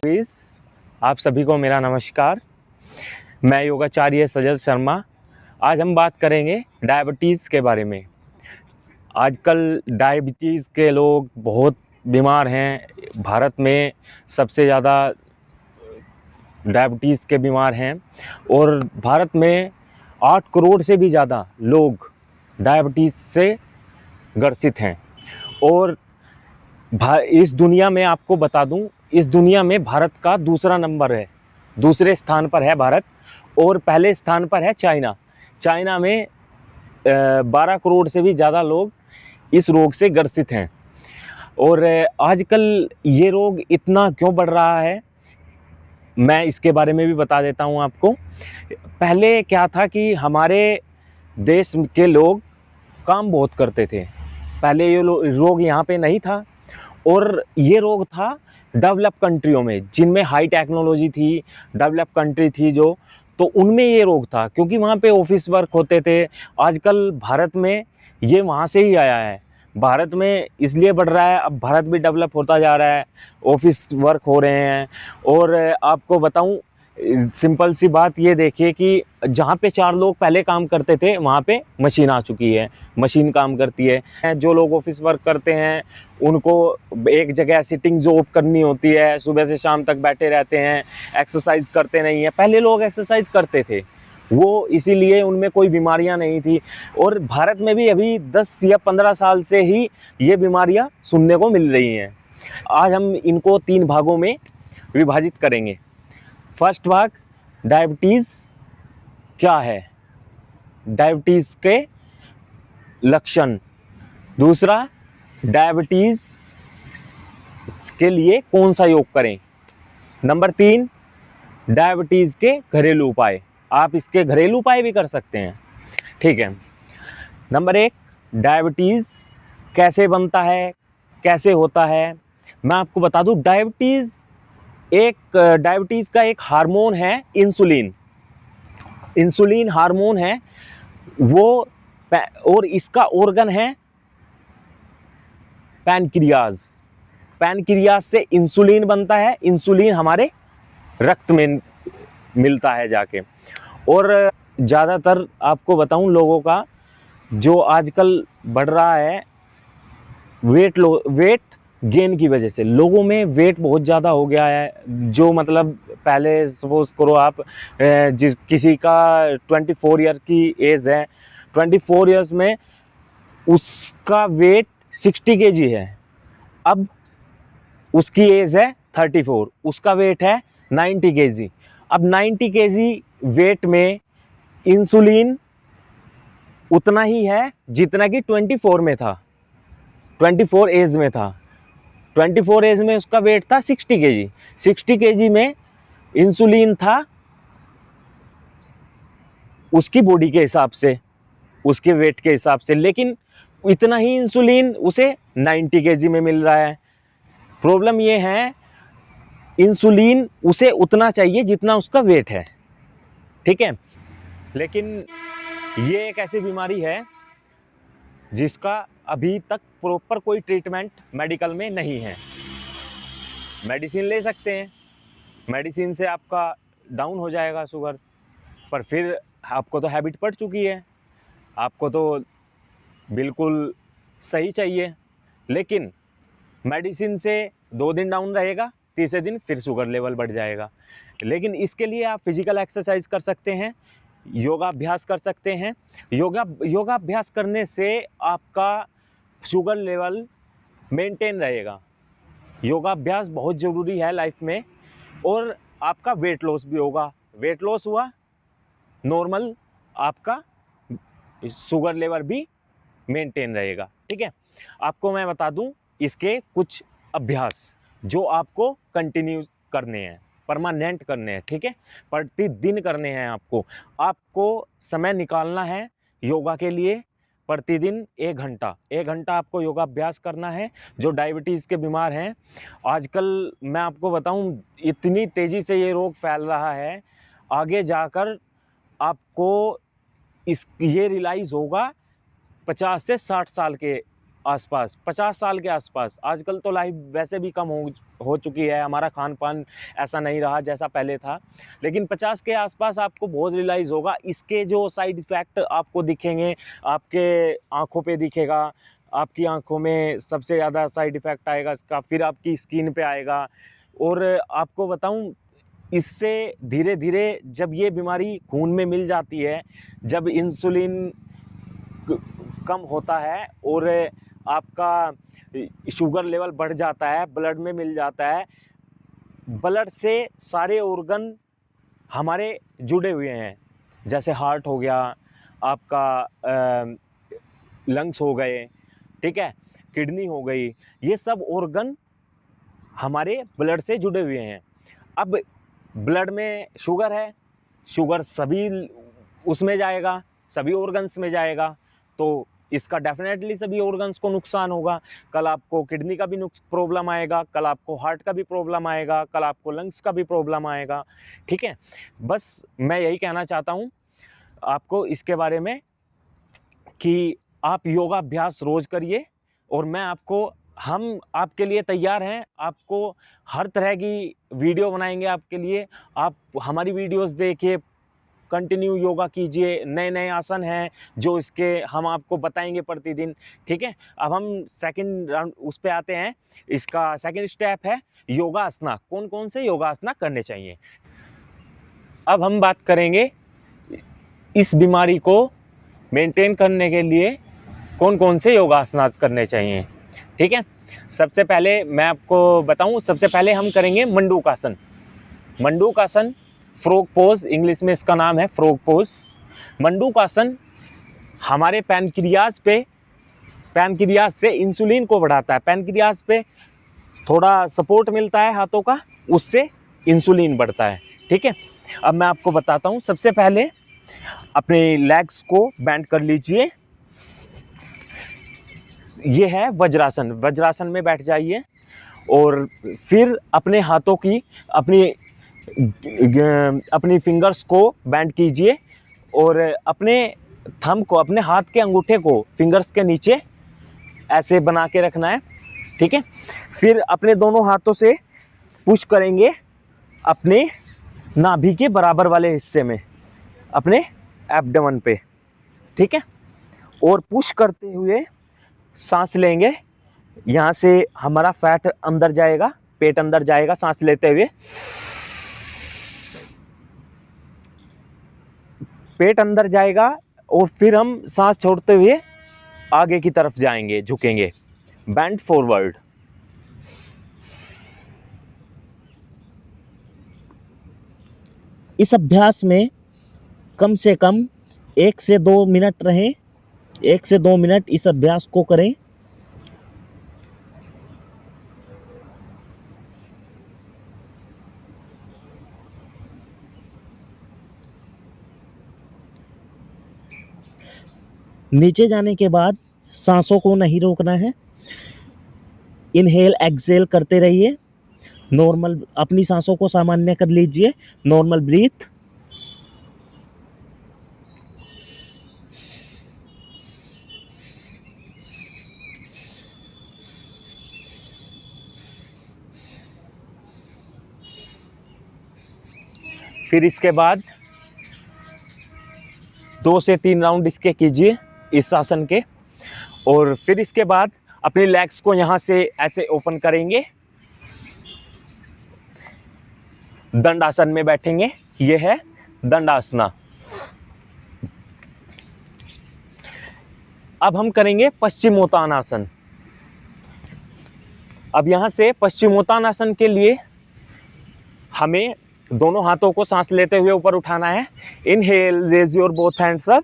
Please आप सभी को मेरा नमस्कार। मैं योगाचार्य सजल शर्मा। आज हम बात करेंगे डायबिटीज़ के बारे में। आजकल डायबिटीज़ के लोग बहुत बीमार हैं। भारत में सबसे ज़्यादा डायबिटीज़ के बीमार हैं और भारत में 8 करोड़ से भी ज़्यादा लोग डायबिटीज़ से ग्रसित हैं। और इस दुनिया में आपको बता दूं, इस दुनिया में भारत का दूसरा नंबर है, दूसरे स्थान पर है भारत और पहले स्थान पर है चाइना। चाइना में 12 करोड़ से भी ज़्यादा लोग इस रोग से ग्रसित हैं। और आजकल ये रोग इतना क्यों बढ़ रहा है, मैं इसके बारे में भी बता देता हूँ आपको। पहले क्या था कि हमारे देश के लोग काम बहुत करते थे। पहले ये रोग यहाँ पे नहीं था और ये रोग था डेवलप कंट्रियों में, जिनमें हाई टेक्नोलॉजी थी, डेवलप कंट्री थी जो, तो उनमें ये रोग था क्योंकि वहाँ पे ऑफिस वर्क होते थे। आजकल भारत में ये वहाँ से ही आया है। भारत में इसलिए बढ़ रहा है, अब भारत भी डेवलप होता जा रहा है, ऑफिस वर्क हो रहे हैं। और आपको बताऊं, सिंपल सी बात ये देखिए कि जहाँ पे 4 लोग पहले काम करते थे वहाँ पे मशीन आ चुकी है, मशीन काम करती है। जो लोग ऑफिस वर्क करते हैं उनको एक जगह सिटिंग जॉब करनी होती है, सुबह से शाम तक बैठे रहते हैं, एक्सरसाइज करते नहीं है। पहले लोग एक्सरसाइज करते थे, वो इसीलिए उनमें कोई बीमारियां नहीं थी। और भारत में भी अभी 10 या 15 साल से ही ये बीमारियां सुनने को मिल रही हैं। आज हम इनको 3 भागों में विभाजित करेंगे। फर्स्ट भाग, डायबिटीज़ क्या है, डायबिटीज़ के लक्षण। दूसरा, डायबिटीज़ के लिए कौन सा योग करें। नंबर 3, डायबिटीज़ के घरेलू उपाय। आप इसके घरेलू उपाय भी कर सकते हैं, ठीक है। नंबर 1, डायबिटीज़ कैसे बनता है, कैसे होता है। मैं आपको बता दूं, डायबिटीज़ का एक हार्मोन है इंसुलिन। इंसुलिन हार्मोन है वो, और इसका ऑर्गन है पैनक्रियाज। पैनक्रियाज से इंसुलिन बनता है, इंसुलिन हमारे रक्त में मिलता है जाके। और ज़्यादातर आपको बताऊं, लोगों का जो आजकल बढ़ रहा है वेट गेन की वजह से, लोगों में वेट बहुत ज़्यादा हो गया है। जो मतलब पहले सपोज करो आप, जिस किसी का 24 ईयर की एज है, 24 ईयर्स में उसका वेट 60 केजी है। अब उसकी एज है 34, उसका वेट है 90 केजी। अब 90 केजी वेट में इंसुलिन उतना ही है जितना कि 24 में था, 24 एज में था। 24 एज में उसका वेट था 60 केजी। 60 केजी में इंसुलिन था उसकी बॉडी के हिसाब से, उसके वेट के हिसाब से, लेकिन इतना ही इंसुलिन उसे 90 केजी में मिल रहा है। प्रॉब्लम ये है, इंसुलिन उसे उतना चाहिए जितना उसका वेट है, ठीक है। लेकिन ये एक ऐसी बीमारी है जिसका अभी तक प्रॉपर कोई ट्रीटमेंट मेडिकल में नहीं है। मेडिसिन ले सकते हैं, मेडिसिन से आपका डाउन हो जाएगा शुगर, पर फिर आपको तो हैबिट पड़ चुकी है, आपको तो बिल्कुल सही चाहिए। लेकिन मेडिसिन से 2 दिन डाउन रहेगा, तीसरे दिन फिर शुगर लेवल बढ़ जाएगा। लेकिन इसके लिए आप फिजिकल एक्सरसाइज कर सकते हैं, योगाभ्यास कर सकते हैं। योगाभ्यास करने से आपका शुगर लेवल मेंटेन रहेगा। योगाभ्यास बहुत ज़रूरी है लाइफ में। और आपका वेट लॉस भी होगा। वेट लॉस हुआ, नॉर्मल आपका शुगर लेवल भी मेंटेन रहेगा, ठीक है। आपको मैं बता दूं इसके कुछ अभ्यास जो आपको कंटिन्यू करने हैं, परमानेंट करने हैं, ठीक है। प्रतिदिन करने हैं आपको समय निकालना है योगा के लिए। प्रतिदिन 1 घंटा आपको योगाभ्यास करना है। जो डायबिटीज़ के बीमार हैं, आजकल मैं आपको बताऊं इतनी तेज़ी से ये रोग फैल रहा है, आगे जाकर आपको ये रियलाइज़ होगा 50 से 60 साल के आसपास, 50 साल के आसपास। आजकल तो लाइफ वैसे भी कम हो चुकी है, हमारा खान पान ऐसा नहीं रहा जैसा पहले था, लेकिन 50 के आसपास आपको बहुत रियलाइज़ होगा इसके जो साइड इफ़ेक्ट आपको दिखेंगे, आपके आँखों पे दिखेगा, आपकी आँखों में सबसे ज़्यादा साइड इफ़ेक्ट आएगा इसका, फिर आपकी स्किन पे आएगा। और आपको बताऊँ, इससे धीरे-धीरे जब ये बीमारी खून में मिल जाती है, जब इंसुलिन कम होता है और आपका शुगर लेवल बढ़ जाता है, ब्लड में मिल जाता है, ब्लड से सारे ऑर्गन हमारे जुड़े हुए हैं, जैसे हार्ट हो गया, आपका लंग्स हो गए, ठीक है, किडनी हो गई, ये सब ऑर्गन हमारे ब्लड से जुड़े हुए हैं। अब ब्लड में शुगर है, शुगर सभी उसमें जाएगा, सभी ऑर्गन्स में जाएगा, तो इसका डेफिनेटली सभी ऑर्गन्स को नुकसान होगा। कल आपको किडनी का भी प्रॉब्लम आएगा, कल आपको हार्ट का भी प्रॉब्लम आएगा, कल आपको लंग्स का भी प्रॉब्लम आएगा, ठीक है। बस मैं यही कहना चाहता हूँ आपको इसके बारे में कि आप योगा अभ्यास रोज करिए, और हम आपके लिए तैयार हैं, आपको हर तरह की वीडियो बनाएंगे आपके लिए। आप हमारी वीडियोस देखिए, कंटिन्यू योगा कीजिए, नए नए आसन हैं जो इसके हम आपको बताएंगे प्रतिदिन, ठीक है। अब हम सेकंड राउंड उस पे आते हैं। इसका सेकंड स्टेप है योगासना, कौन कौन से योगासना करने चाहिए। अब हम बात करेंगे इस बीमारी को मेंटेन करने के लिए कौन कौन से योगासना करने चाहिए, ठीक है। सबसे पहले मैं आपको बताऊं, सबसे पहले हम करेंगे मंडूकासन। मंडूकासन, फ्रॉग पोज, इंग्लिश में इसका नाम है फ्रॉग पोज। मंडूकासन हमारे पैनक्रियाज से इंसुलिन को बढ़ाता है। पैनक्रियाज पे थोड़ा सपोर्ट मिलता है हाथों का, उससे इंसुलिन बढ़ता है, ठीक है। अब मैं आपको बताता हूं, सबसे पहले अपने लेग्स को बेंड कर लीजिए, ये है वज्रासन। वज्रासन में बैठ जाइए और फिर अपने हाथों की अपनी फिंगर्स को बेंड कीजिए और अपने थंब को, अपने हाथ के अंगूठे को फिंगर्स के नीचे ऐसे बना के रखना है, ठीक है। फिर अपने दोनों हाथों से पुश करेंगे अपने नाभि के बराबर वाले हिस्से में, अपने एब्डोमेन पे, ठीक है। और पुश करते हुए सांस लेंगे, यहां से हमारा फैट अंदर जाएगा, पेट अंदर जाएगा सांस लेते हुए, पेट अंदर जाएगा और फिर हम सांस छोड़ते हुए आगे की तरफ जाएंगे, झुकेंगे, बेंड फॉरवर्ड। इस अभ्यास में कम से कम 1 से 2 मिनट रहें, 1 से 2 मिनट इस अभ्यास को करें। नीचे जाने के बाद सांसों को नहीं रोकना है, इनहेल एक्सहेल करते रहिए। नॉर्मल अपनी सांसों को सामान्य कर लीजिए, नॉर्मल ब्रीथ। फिर इसके बाद 2 से 3 राउंड इसके कीजिए, इस आसन के, और फिर इसके बाद अपनी लेग्स को यहां से ऐसे ओपन करेंगे, दंडासन में बैठेंगे, यह है दंडासना। अब हम करेंगे पश्चिमोत्तानासन। अब यहां से पश्चिमोत्तानासन के लिए हमें दोनों हाथों को सांस लेते हुए ऊपर उठाना है। Inhale, raise your both hands up,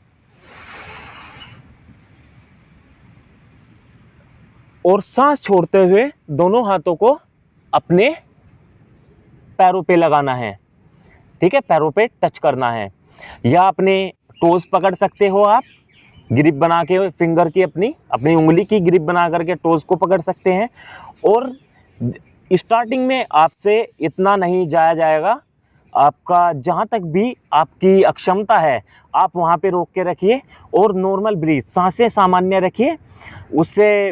और सांस छोड़ते हुए दोनों हाथों को अपने पैरों पे लगाना है, ठीक है, पैरों पे टच करना है, या अपने टोज पकड़ सकते हो आप, ग्रिप बना के फिंगर की अपनी उंगली की ग्रिप बना करके टोज को पकड़ सकते हैं। और स्टार्टिंग में आपसे इतना नहीं जाया जाएगा, आपका जहां तक भी आपकी अक्षमता है आप वहां पे रोक के रखिए और नॉर्मल ब्रीथ, सांसें सामान्य रखिए, उससे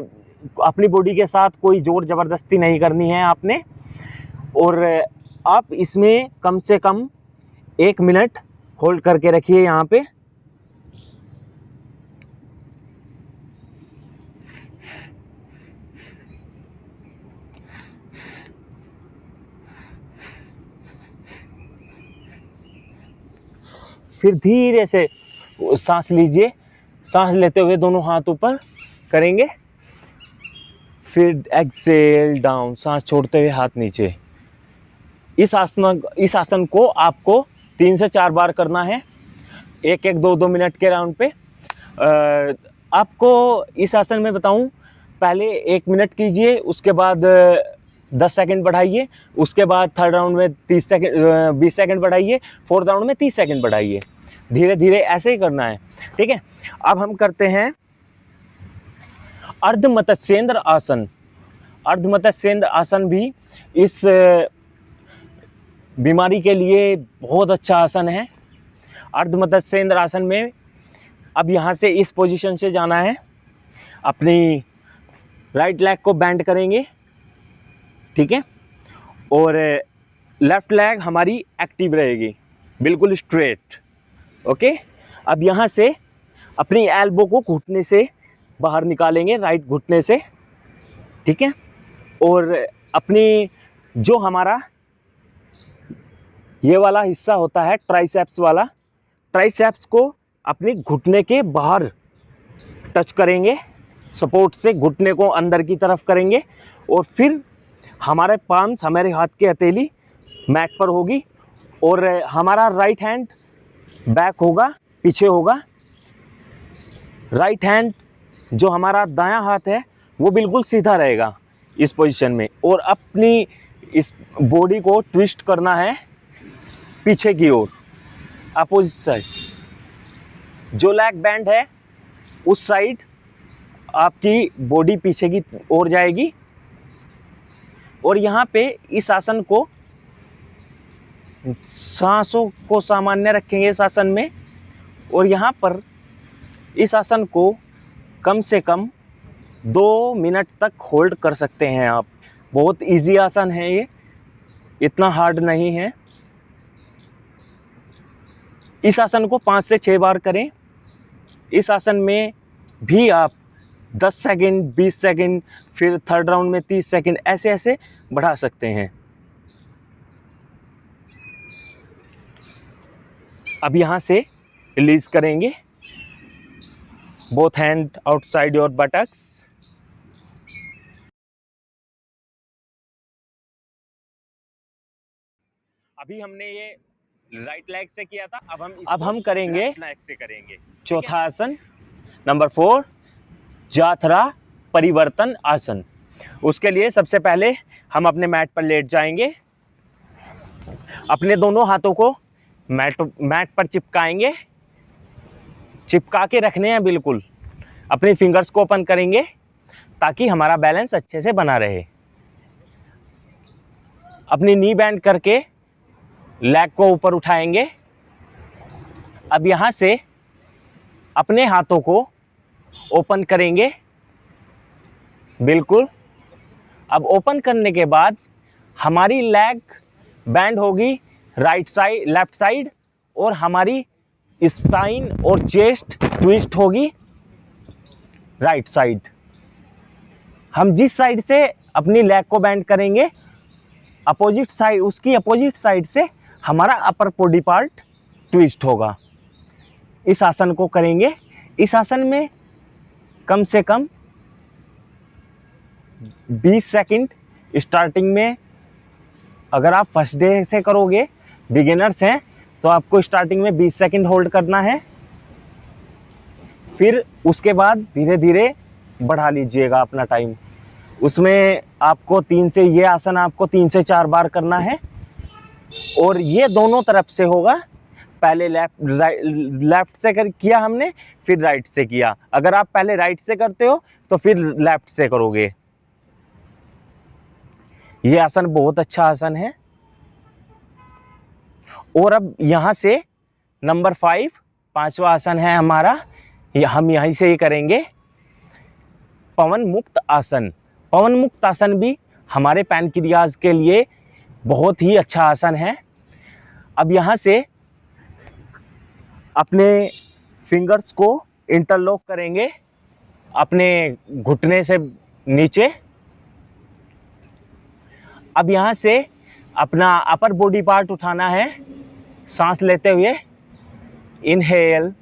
अपनी बॉडी के साथ कोई जोर जबरदस्ती नहीं करनी है आपने। और आप इसमें कम से कम 1 मिनट होल्ड करके रखिए यहाँ पे। फिर धीरे से सांस लीजिए, सांस लेते हुए दोनों हाथ ऊपर करेंगे, फिर एक्सेल डाउन, सांस छोड़ते हुए हाथ नीचे। इस आसन को आपको 3 से 4 बार करना है, 1-1, 2-2 मिनट के राउंड पे। आपको इस आसन में बताऊं, पहले 1 मिनट कीजिए, उसके बाद 10 सेकंड बढ़ाइए, उसके बाद थर्ड राउंड में 20 सेकंड बढ़ाइए, फोर्थ राउंड में 30 सेकंड बढ़ाइए। धीरे धीरे ऐसे ही करना है, ठीक है। अब हम करते हैं अर्ध मत्स्येंद्र आसन। अर्ध मत्स्येंद्र आसन भी इस बीमारी के लिए बहुत अच्छा आसन है। अर्ध मत्स्येंद्र आसन में अब यहाँ से इस पोजीशन से जाना है, अपनी राइट लेग को बेंड करेंगे, ठीक है, और लेफ्ट लेग हमारी एक्टिव रहेगी, बिल्कुल स्ट्रेट, ओके। अब यहाँ से अपनी एल्बो को घुटने से बाहर निकालेंगे, राइट घुटने से, ठीक है। और अपनी जो हमारा ये वाला हिस्सा होता है ट्राइसेप्स वाला, ट्राइसेप्स को अपने घुटने के बाहर टच करेंगे, सपोर्ट से घुटने को अंदर की तरफ करेंगे, और फिर हमारे पाम्स, हमारे हाथ की हथेली मैट पर होगी, और हमारा राइट हैंड बैक होगा, पीछे होगा। राइट हैंड जो हमारा दायां हाथ है वो बिल्कुल सीधा रहेगा इस पोजीशन में, और अपनी इस बॉडी को ट्विस्ट करना है पीछे की ओर, अपोजिट साइड। जो लेग बैंड है उस साइड आपकी बॉडी पीछे की ओर जाएगी। और यहाँ पे इस आसन को, सांसों को सामान्य रखेंगे इस आसन में, और यहाँ पर इस आसन को कम से कम 2 मिनट तक होल्ड कर सकते हैं आप। बहुत इजी आसन है ये, इतना हार्ड नहीं है। इस आसन को 5 से 6 बार करें। इस आसन में भी आप 10 सेकंड, 20 सेकंड, फिर थर्ड राउंड में 30 सेकंड, ऐसे ऐसे बढ़ा सकते हैं। अब यहाँ से रिलीज करेंगे, both hand outside your buttocks. अभी हमने ये राइट लेग से किया था, अब हम करेंगे लेग से करेंगे चौथा आसन, नंबर 4, जाथरा परिवर्तन आसन। उसके लिए सबसे पहले हम अपने मैट पर लेट जाएंगे, अपने दोनों हाथों को मैट पर चिपकाएंगे, चिपका के रखने हैं बिल्कुल। अपनी फिंगर्स को ओपन करेंगे ताकि हमारा बैलेंस अच्छे से बना रहे। अपनी नी बेंड करके लेग को ऊपर उठाएंगे। अब यहां से अपने हाथों को ओपन करेंगे बिल्कुल। अब ओपन करने के बाद हमारी लेग बैंड होगी राइट साइड, लेफ्ट साइड, और हमारी स्पाइन और चेस्ट ट्विस्ट होगी राइट साइड। हम जिस साइड से अपनी लेग को बैंड करेंगे, अपोजिट साइड, उसकी अपोजिट साइड से हमारा अपर बॉडी पार्ट ट्विस्ट होगा। इस आसन को करेंगे। इस आसन में कम से कम 20 सेकंड स्टार्टिंग में, अगर आप फर्स्ट डे से करोगे, बिगिनर्स हैं, तो आपको स्टार्टिंग में 20 सेकंड होल्ड करना है। फिर उसके बाद धीरे धीरे बढ़ा लीजिएगा अपना टाइम। उसमें आपको ये आसन आपको 3 से 4 बार करना है, और ये दोनों तरफ से होगा। पहले लेफ्ट से किया हमने, फिर राइट से किया। अगर आप पहले राइट से करते हो तो फिर लेफ्ट से करोगे। ये आसन बहुत अच्छा आसन है। और अब यहां से नंबर 5, 5वां आसन है हमारा, हम यहीं से ही करेंगे। पवन मुक्त आसन। पवन मुक्त आसन भी हमारे पैनक्रियाज के लिए बहुत ही अच्छा आसन है। अब यहाँ से अपने फिंगर्स को इंटरलॉक करेंगे अपने घुटने से नीचे। अब यहाँ से अपना अपर बॉडी पार्ट उठाना है सांस लेते हुए। इनहेल।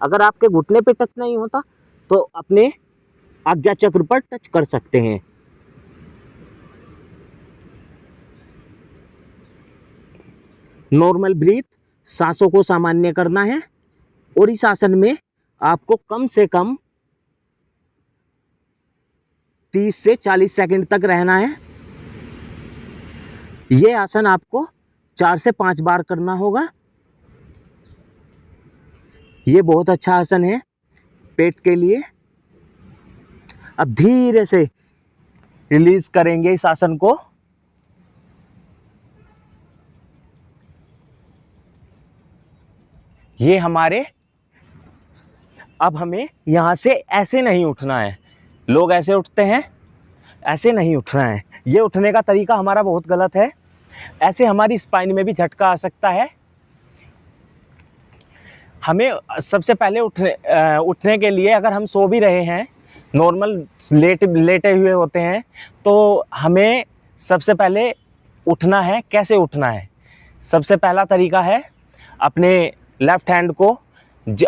अगर आपके घुटने पे टच नहीं होता तो अपने आज्ञा चक्र पर टच कर सकते हैं। नॉर्मल ब्रीथ, सांसों को सामान्य करना है और इस आसन में आपको कम से कम 30 से 40 सेकंड तक रहना है। यह आसन आपको 4 से 5 बार करना होगा। यह बहुत अच्छा आसन है पेट के लिए। अब धीरे से रिलीज करेंगे इस आसन को। ये हमारे, अब हमें यहां से ऐसे नहीं उठना है। लोग ऐसे उठते हैं, ऐसे नहीं उठना है। ये उठने का तरीका हमारा बहुत गलत है। ऐसे हमारी स्पाइन में भी झटका आ सकता है। हमें सबसे पहले उठने के लिए, अगर हम सो भी रहे हैं, नॉर्मल लेटे हुए होते हैं, तो हमें सबसे पहले उठना है। कैसे उठना है? सबसे पहला तरीका है अपने लेफ्ट हैंड को,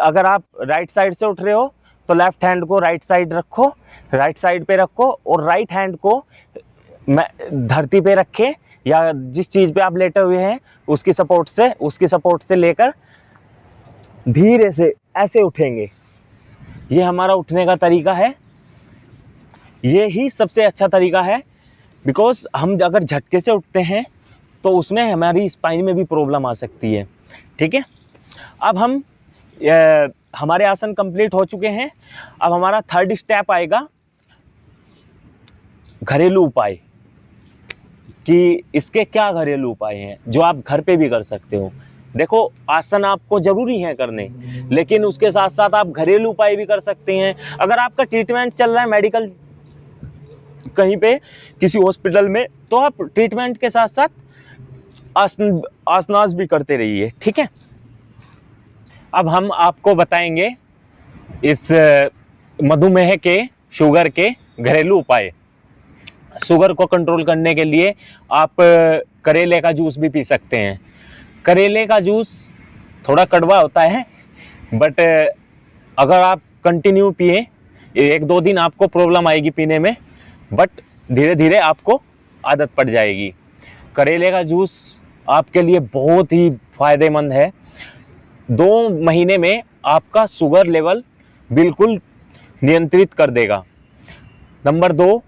अगर आप राइट साइड से उठ रहे हो तो लेफ्ट हैंड को राइट साइड रखो, राइट साइड पे रखो और राइट हैंड को धरती पे रखें या जिस चीज पे आप लेटे हुए हैं उसकी सपोर्ट से लेकर धीरे से ऐसे उठेंगे। ये हमारा उठने का तरीका है। ये ही सबसे अच्छा तरीका है, बिकॉज हम अगर झटके से उठते हैं तो उसमें हमारी स्पाइन में भी प्रॉब्लम आ सकती है। ठीक है, अब हम हमारे आसन कंप्लीट हो चुके हैं। अब हमारा थर्ड स्टेप आएगा घरेलू उपाय, कि इसके क्या घरेलू उपाय हैं जो आप घर पे भी कर सकते हो। देखो, आसन आपको जरूरी है करने, लेकिन उसके साथ साथ आप घरेलू उपाय भी कर सकते हैं। अगर आपका ट्रीटमेंट चल रहा है मेडिकल कहीं पे किसी हॉस्पिटल में, तो आप ट्रीटमेंट के साथ साथ आसनास भी करते रहिए। ठीक है, अब हम आपको बताएंगे इस मधुमेह के, शुगर के घरेलू उपाय। शुगर को कंट्रोल करने के लिए आप करेले का जूस भी पी सकते हैं। करेले का जूस थोड़ा कड़वा होता है, बट अगर आप कंटिन्यू पिए, 1-2 दिन आपको प्रॉब्लम आएगी पीने में, बट धीरे धीरे आपको आदत पड़ जाएगी। करेले का जूस आपके लिए बहुत ही फायदेमंद है। 2 महीने में आपका शुगर लेवल बिल्कुल नियंत्रित कर देगा। नंबर 2,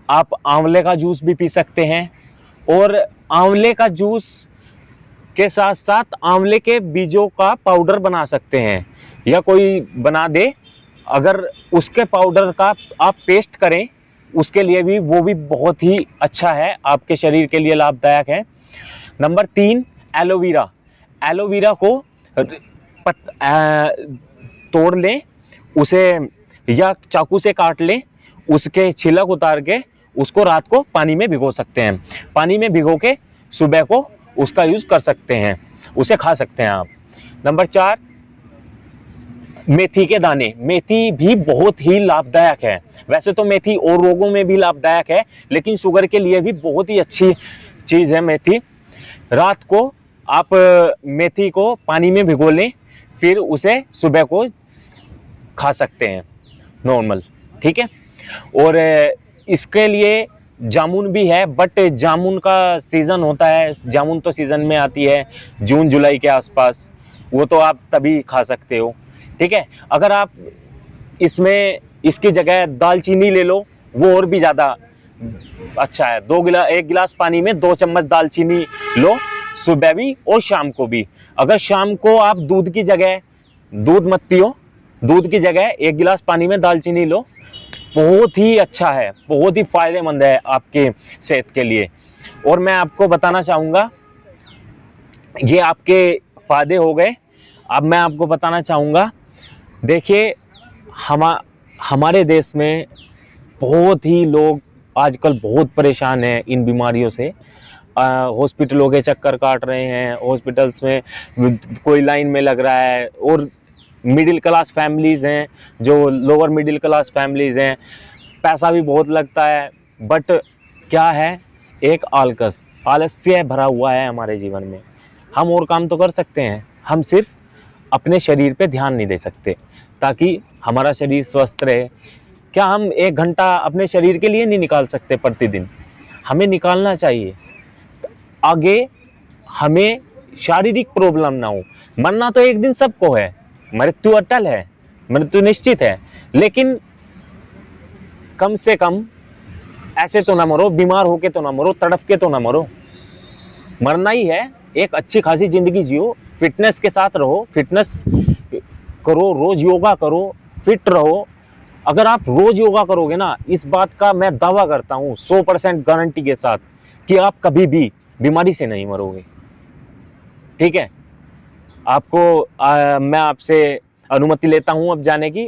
आप आंवले का जूस भी पी सकते हैं, और आंवले का जूस के साथ साथ आंवले के बीजों का पाउडर बना सकते हैं, या कोई बना दे, अगर उसके पाउडर का आप पेस्ट करें, उसके लिए भी वो भी बहुत ही अच्छा है, आपके शरीर के लिए लाभदायक है। Number 3, aloe vera. एलोवेरा को तोड़ लें, उसे या चाकू से काट लें, उसके छिलक उतार के उसको रात को पानी में भिगो सकते हैं। पानी में भिगो के सुबह को उसका यूज कर सकते हैं, उसे खा सकते हैं आप। नंबर 4, मेथी के दाने। मेथी भी बहुत ही लाभदायक है। वैसे तो मेथी और रोगों में भी लाभदायक है, लेकिन शुगर के लिए भी बहुत ही अच्छी चीज है मेथी। रात को आप मेथी को पानी में भिगो लें, फिर उसे सुबह को खा सकते हैं नॉर्मल। ठीक है, और इसके लिए जामुन भी है, बट जामुन का सीजन होता है। जामुन तो सीजन में आती है जून जुलाई के आसपास, वो तो आप तभी खा सकते हो। ठीक है, अगर आप इसमें इसकी जगह दालचीनी ले लो, वो और भी ज़्यादा अच्छा है। 1 गिलास पानी में 2 चम्मच दालचीनी लो, सुबह भी और शाम को भी। अगर शाम को आप दूध की जगह, दूध मत पियो, दूध की जगह 1 गिलास पानी में दालचीनी लो, बहुत ही अच्छा है, बहुत ही फायदेमंद है आपके सेहत के लिए। और मैं आपको बताना चाहूँगा, ये आपके फायदे हो गए। अब मैं आपको बताना चाहूँगा देखिए, हमारे देश में बहुत ही लोग आजकल बहुत परेशान हैं इन बीमारियों से। हॉस्पिटलों के चक्कर काट रहे हैं, हॉस्पिटल्स में कोई लाइन में लग रहा है, और मिडिल क्लास फैमिलीज़ हैं, जो लोअर मिडिल क्लास फैमिलीज़ हैं, पैसा भी बहुत लगता है, बट क्या है, एक आलस्य भरा हुआ है हमारे जीवन में। हम और काम तो कर सकते हैं, हम सिर्फ अपने शरीर पे ध्यान नहीं दे सकते ताकि हमारा शरीर स्वस्थ रहे। क्या हम 1 घंटा अपने शरीर के लिए नहीं निकाल सकते प्रतिदिन? हमें निकालना चाहिए, आगे हमें शारीरिक प्रॉब्लम ना हो। मरना तो एक दिन सबको है, मृत्यु अटल है, मृत्यु निश्चित है, लेकिन कम से कम ऐसे तो ना मरो, बीमार होके तो ना मरो, तड़फ के तो ना मरो। मरना ही है, एक अच्छी खासी जिंदगी जियो, फिटनेस के साथ रहो, फिटनेस करो, रोज योगा करो, फिट रहो। अगर आप रोज योगा करोगे ना, इस बात का मैं दावा करता हूँ 100% गारंटी के साथ कि आप कभी भी बीमारी से नहीं मरोगे। ठीक है, मैं आपसे अनुमति लेता हूँ अब जाने की।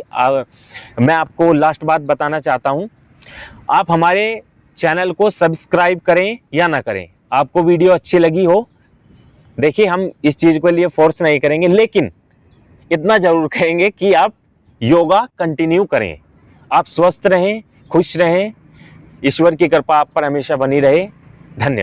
मैं आपको लास्ट बात बताना चाहता हूँ, आप हमारे चैनल को सब्सक्राइब करें या ना करें, आपको वीडियो अच्छी लगी हो, देखिए हम इस चीज़ के लिए फोर्स नहीं करेंगे, लेकिन इतना जरूर कहेंगे कि आप योगा कंटिन्यू करें। आप स्वस्थ रहें, खुश रहें, ईश्वर की कृपा आप पर हमेशा बनी रहे। धन्यवाद।